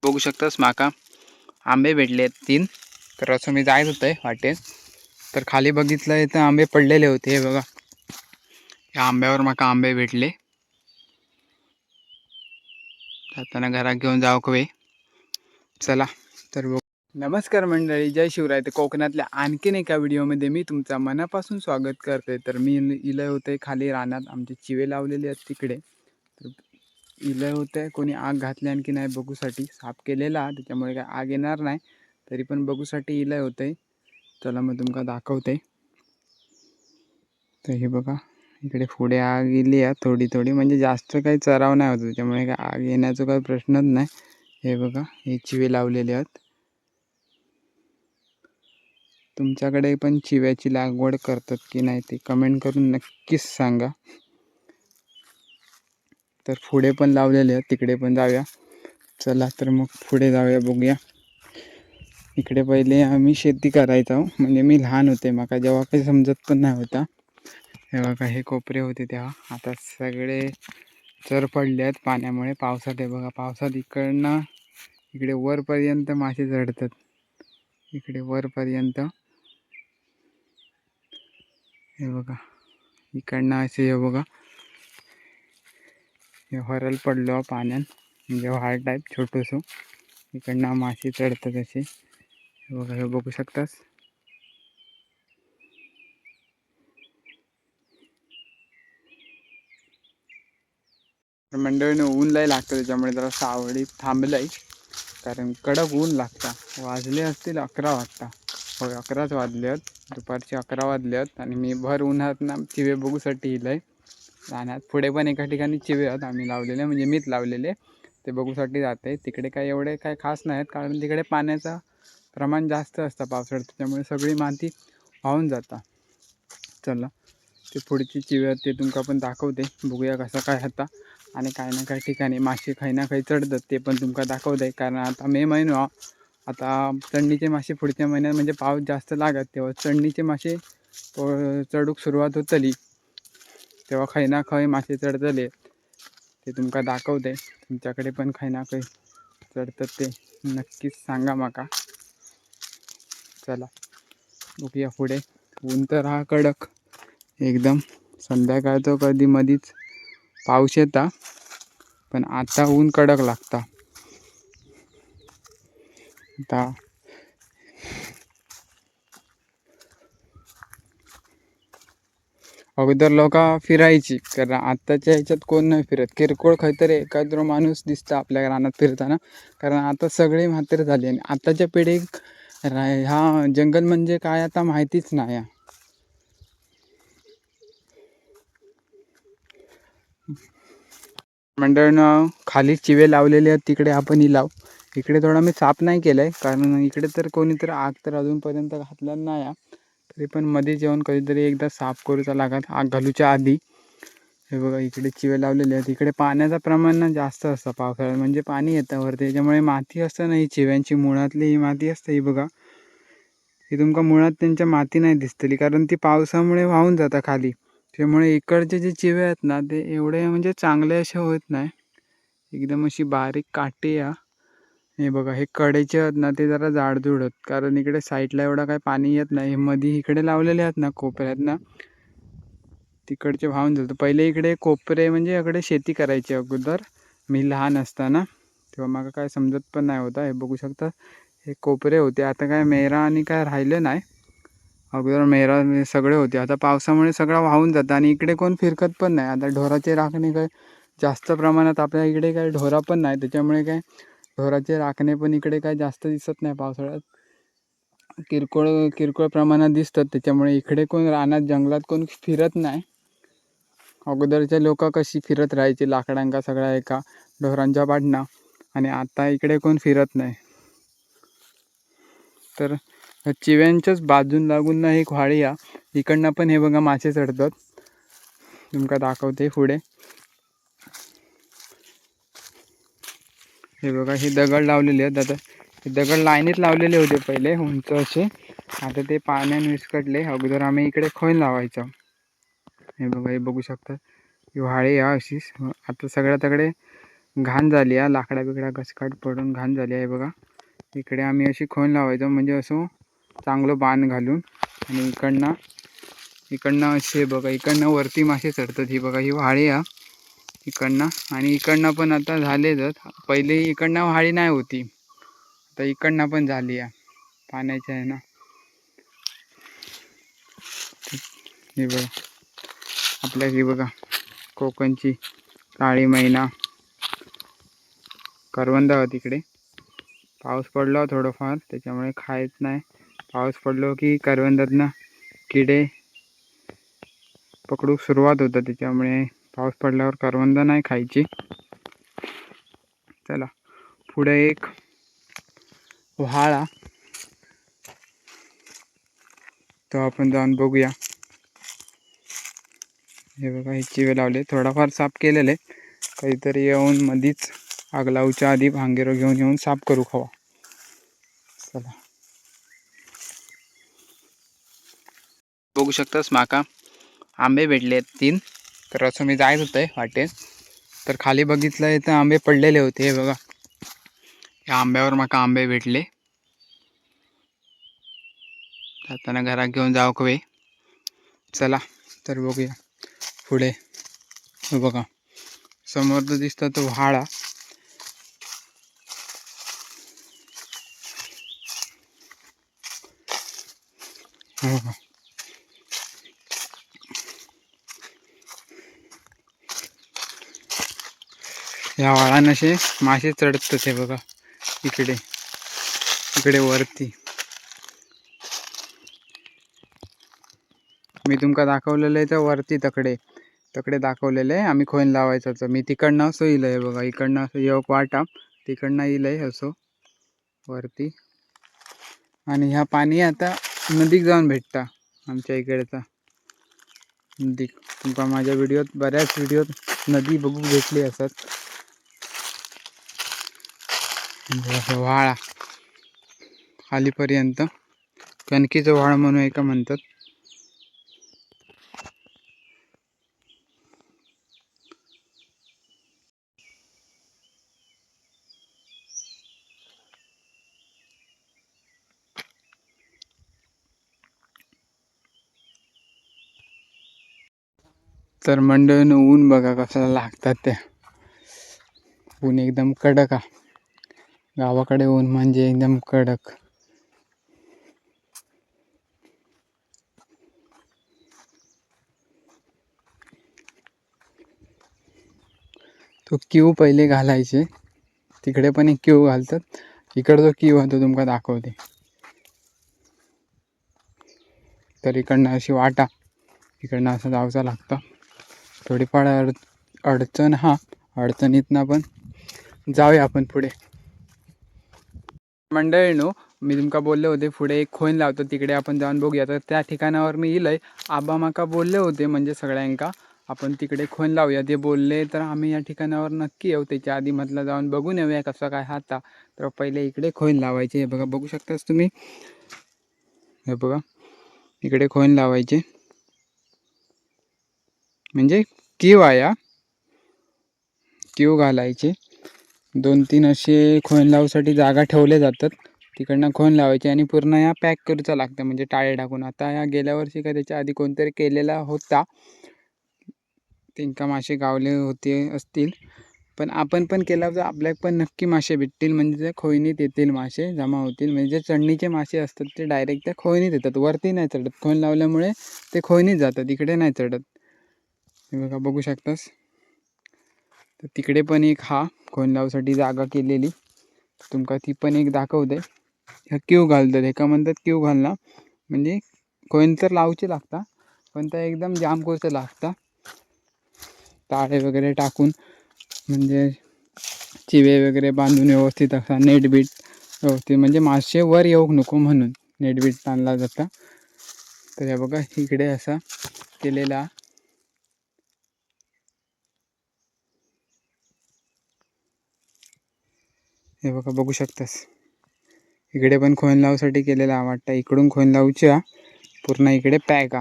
बघू शकतास माका आंबे भेटले आहेत 3. तर असं मी जायत होतं वाटेत, तर खाली बघितलं तर आंबे पडलेले होते. हे बघा, या आंब्यावर माका आंबे भेटले. जाताना घरात घेऊन जाऊ कवे. चला तर बघ. नमस्कार मंडळी, जय शिवराय. तर कोकणातल्या आणखीन एका व्हिडिओमध्ये मी तुमचा मनापासून स्वागत करते. तर मी इलं होते खाली रानात, आमचे चिवे लावलेले आहेत तिकडे. तर इलं होते, कोणी आग घातली आणखी नाही बघूसाठी. साफ केलेला, त्याच्यामुळे काय आग येणार नाही, तरी पण बघूसाठी इलं होते. चला मग तुमका दाखवते. तर हे बघा, इकडे पुढे आग गेली आहे थोडी थोडी, म्हणजे जास्त काही चराव नाही होत, त्याच्यामुळे काय आग येण्याचा काही प्रश्नच नाही. हे बघा, हे चिवे लावलेले आहेत. तुमच्याकडे पण चिव्याची लागवड करतात की नाही ते कमेंट करून नक्कीच सांगा. तर पुढे पण लावलेले आहेत, तिकडे पण जाऊया. चला तर मग पुढे जाऊया, बघूया. इकडे पहिले आम्ही शेती करायचो, म्हणजे मी लहान होते, माका जेव्हा काही समजत पण नाही होता. हे बघा, हे कोपरे होते तेव्हा. आता सगळे चर पडले आहेत पाण्यामुळे. पावसात हे बघा, पावसात इकडनं इकडे वरपर्यंत मासे चढतात, इकडे वरपर्यंत. हे बघा, इकडनं असे हे बघा, हे हरल पडलो पाण्यात, म्हणजे व्हाळ टाईप छोटंसं. इकडनं मासे चढतात असे. हे बघा, हे बघू शकतास. मंडळीने ऊन लय लागतं, त्याच्यामुळे जरा सावळी थांबलंय, कारण कडक ऊन लागता. वाजले असतील 11 वाजता. होय, 11च वाजले आहेत, दुपारचे 11 वाजले आहेत. आणि मी भर उन्हात ना चिवे बघूसाठी इलंय रानात. पुढे पण एका ठिकाणी चिवे आहेत आम्ही लावलेले, म्हणजे मीच लावलेले, ते बघूसाठी जाते. तिकडे काय एवढे काय खास नाहीत, कारण तिकडे पाण्याचं प्रमाण जास्त असतं पावसाळ्यात, त्याच्यामुळे सगळी माती वाहून जाता. चला, ते पुढची चिवे आहेत ते तुमका पण दाखवते, बघूया कसं काय होता. आणि काही ना काही ठिकाणी मासे काही ना काही चढतात, ते पण तुमका दाखवते. कारण आता मे महिना, आता चढणीचे मासे पुढच्या महिन्यात, म्हणजे पाऊस जास्त लागत तेव्हा चढणीचे मासे चढूक सुरुवात होतली, तेव्हा काही ना काही मासे चढतले, ते तुमका दाखवते. तुमच्याकडे पण काही ना काही चढतात ते नक्कीच सांगा माका. चला बघूया पुढे. ऊन तर हा कडक एकदम. संध्याकाळचं कधी मधीच पाऊस येता, पण आता ऊन कडक लागता. आता अगोदर लोक फिरायची, कारण आत्ताच्या ह्याच्यात कोण नाही फिरत. किरकोळ काहीतरी एखादं माणूस दिसता आपल्या रानात फिरताना, कारण आता सगळे म्हातारे झाले. आणि आताच्या पिढीक ह्या जंगल म्हणजे काय आता माहितीच नाही. मंडळानं खाली चिवे लावलेले आहेत, तिकडे आपण ही लाव. इकडे थोडा मी साफ नाही केलंय, कारण इकडे तर कोणीतरी आग तर अजूनपर्यंत घातलं नाही. तरी पण मध्ये जेवण कधीतरी एकदा साफ करूचा लागत आग घालूच्या आधी. हे बघा, इकडे चिवे लावलेले आहेत. इकडे पाण्याचं प्रमाण ना जास्त असतं पावसाळ्यात, म्हणजे पाणी येतं वर, त्याच्यामुळे माती असतं ना, ही चिव्यांची मुळातली ही माती असते. ही बघा, ही तुमका मुळात त्यांच्या माती नाही दिसतली, कारण ती पावसामुळे वाहून जातात खाली. त्यामुळे इकडचे जे चिवे आहेत ना, ते एवढे म्हणजे चांगले असे होत नाही, एकदम अशी बारीक काठी या. हे बघा, हे कडेचे आहेत ना, ते जरा जाडजूड आहेत, कारण इकडे साईडला एवढा काही पाणी येत नाही. हे मध्ये इकडे लावलेले आहेत ना कोपऱ्यात ना, तिकडचे वाहून जातं. पहिले इकडे कोपरे, म्हणजे इकडे शेती करायची अगोदर मी लहान असताना, तेव्हा मला काय समजत पण नाही होता. हे बघू शकता, हे कोपरे होते. आता काय मेरा आणि काय राहिलं नाही, अगोदर मेरा सगळे होते. आता पावसामुळे सगळं वाहून जातं, आणि इकडे कोण फिरकत पण नाही. आता ढोराचे राखणे काय जास्त प्रमाणात आपल्या इकडे काय ढोरा पण नाही, त्याच्यामुळे काय ढोराचे राखणे पण इकडे काय जास्त दिसत नाही पावसाळ्यात. किरकोळ किरकोळ प्रमाणात दिसतात, त्याच्यामुळे इकडे कोण रानात जंगलात कोण फिरत नाही. अगोदरचे लोक कशी फिरत राहायची लाकडांका सगळ्या एका ढोरांच्या पाडणं, आणि आता इकडे कोण फिरत नाही. तर चिव्यांच्याच बाजून लागून ना एक व्हाळी या, इकडनं पण हे बघा मासे चढतात, तुमका दाखवते पुढे. हे बघा, हे दगड लावलेले आहेत. आता हे दगड लाईनीत लावलेले होते पहिले उंच असे, आता ते पाण्याने विस्कटले. अगोदर आम्ही इकडे खोल लावायचो. हे बघा, हे बघू शकता, ही व्हाळी या अशीच. आता सगळ्या तकडे घाण झाली आहे, लाकडा बिकडा घसकाट पडून घाण झाली आहे बघा. इकडे आम्ही अशी खोन लावायचो म्हणजे असं चांगलं बाण घालून. आणि इकडनं असे बघा, इकडनं वरती मासे चढतात. ही बघा ही व्हाळी आहे इकडनं, आणि इकडनं पण आता झालेच. पहिले इकडनं व्हाळी नाही होती, आता इकडनं पण झाली आहे पाण्याच्या आहे ना. हे बघा आपल्या ही बघा कोकणची काळी मैना करवंद तिकडे. पाऊस पडला थोडंफार त्याच्यामुळे खायच नाही. पाऊस पडलो की करवंदातनं किडे पकडू सुरुवात होतं, त्याच्यामुळे पाऊस पडल्यावर करवंद नाही खायची. चला पुढे एक व्हाळा, तो आपण जाऊन बघूया. हे बघा हे चिवे लावले, थोडाफार साफ केलेले. काहीतरी येऊन मधीच आग लावूच्या आधी भांगेरो घेऊन येऊन साफ करू खावा. चला बघू शकतास माका आंबे भेटले 3. तर असं मी जायच होतंय वाटेत, तर खाली बघितलं तर आंबे पडलेले होते. हे बघा या आंब्यावर माका आंबे भेटले. जाताना घरात घेऊन जाऊ कवे. चला तर बघूया पुढे. हे बघा समोर जो दिसतो तो व्हाळा. या व्हाळान असे मासे चढतात. हे बघा इकडे इकडे वरती मी तुमका दाखवलेलं आहे, तर वरती तकडे दाखवलेलं आहे. आम्ही खोन लावायचं तर मी तिकडनं असं येईल आहे बघा, इकडनं असं येऊक वाटा तिकडनं येईल आहे असं वरती. आणि ह्या पाणी आता नदीक जाऊन भेटता आमच्या इकडचा नदी. तुमका माझ्या बऱ्याच व्हिडिओत नदी बघू भेटली असत. व्हाळा खालीपर्यंत कणकीचं व्हाळ म्हणून एका म्हणतात. तर मंडळीनं ऊन बघा कशाला लागतात. त्या ऊन एकदम कडक आहे. गावाकडे ऊन म्हणजे एकदम कडक. तो क्यू पहिले घालायचे, तिकडे पण एक क्यू घालतात. इकडं जो क्यू आहे तो तुमका दाखवते. तर इकडनं अशी वाटा, इकडनं असं जावचं लागतं. थोडीफार अडचण अडचणीतनं पण जाऊया आपण पुढे. मंडळीनो मी तुमका बोलले होते पुढे एक खोन लावतो, तिकडे आपण जाऊन बघूया. तर त्या ठिकाणावर मी येईल आहे. आबा माका बोलले होते म्हणजे सगळ्यांका आपण तिकडे खोन लावूया. ते बोलले तर आम्ही या ठिकाणावर नक्की येऊ. त्याच्या आधी म्हटलं जाऊन बघून येऊया कसं काय हाता. तर पहिले इकडे खोन लावायचे. हे बघा बघू शकतास तुम्ही. हे बघा इकडे खोन लावायचे म्हणजे क्यू आहे, क्यू घालायचे. 2-3 असे खोन लावसाठी जागा ठेवले जातात. तिकडनं खोन लावायचे आणि पूर्ण या पॅक करूचा लागतं म्हणजे टाळे टाकून. आता या गेल्या वर्षी का त्याच्या आधी कोणतरी केलेला होता, त्यांका मासे गावले होते असतील. पण आपण पण केला तर आपल्याला पण नक्की मासे भेटतील. म्हणजे त्या खोयनीत येतील मासे जमा होतील. म्हणजे चढणीचे मासे असतात ते डायरेक्ट त्या खोयनीत येतात, वरती नाही चढत. खोन लावल्यामुळे ते खोयनीत जातात, इकडे नाही चढत. हे बघा बघू शकतास. तर तिकडे पण एक खोन लावसाठी जागा केलेली, तुमका ती पण एक दाखवते. ह्या क्यू घालतात, एका म्हणतात क्यू घालणं म्हणजे खोन तर लावचे लागता, पण त्या एकदम जाम करूचं लागता ताळे वगैरे टाकून. म्हणजे चिवे वगैरे बांधून व्यवस्थित असा नेट बीट व्यवस्थित, म्हणजे मासे वर येऊक नको म्हणून नेट बीट ताणला जाता. तर हे बघा इकडे असा केलेला. हे बघा बघू शकतास, इकडे पण खोन लावसाठी केलेला वाटतं. इकडून खोन लावच्या पूर्ण इकडे पॅक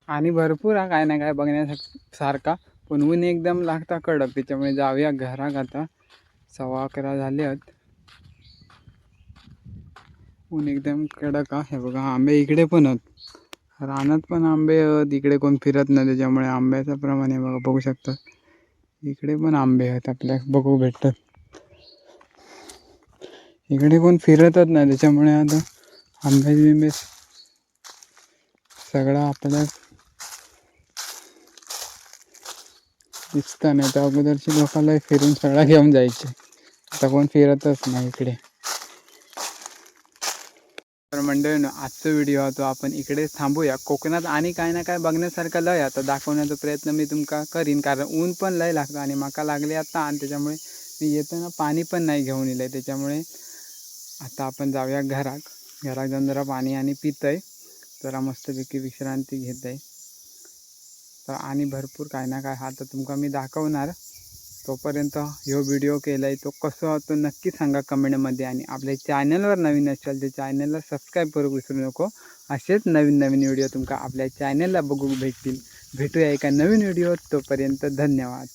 आणि भरपूर काय ना काय बघण्यासारखा. पण ऊन एकदम लागता कडक, त्याच्यामुळे जाऊया घरात आता. 11:15 झाले आहेत. ऊन एकदम कडक आहे. बघा आंबे इकडे पण आहेत, रानात पण आंबे आहेत. इकडे कोण फिरत नाही त्याच्यामुळे आंब्याचं प्रमाण आहे बघा, बघू शकता. इकडे पण आंबे आहेत आपल्या बघू भेटतात. इकडे कोण फिरतच नाही त्याच्यामुळे आता आंबे बिंबे सगळं आपल्या दिसतं. नाही तर अगोदरची लोकांना फिरून सगळा घेऊन जायचे, आता कोण फिरतच नाही इकडे. तर मंडळींनो, आजचा व्हिडिओ होतो आपण इकडेच थांबूया. कोकणात आणि काय ना काय बघण्यासारखं लय आता दाखवण्याचा प्रयत्न मी तुमका करीन, कारण ऊन पण लय लागतं आणि माका लागले आता. आणि त्याच्यामुळे मी येताना पाणी पण नाही घेऊन येलं आहे. त्याच्यामुळे आता आपण जाऊया घरात जाऊन जरा पाणी आणि पितंय, जरा मस्तपैकी विश्रांती घेत आहे. तर आणि भरपूर काय ना काय हा तर तुमका मी दाखवणार. तोपर्यंत ह्यो व्हिडिओ केला आहे तो कसं होतो नक्की सांगा कमेंटमध्ये. आणि आपल्या चॅनलवर नवीन असेल तर चॅनलला सबस्क्राईब करू विसरू नको. असेच नवीन नवीन व्हिडिओ तुमका आपल्या चॅनलला बघू भेटतील. भेटूया एका नवीन व्हिडिओ. तोपर्यंत धन्यवाद.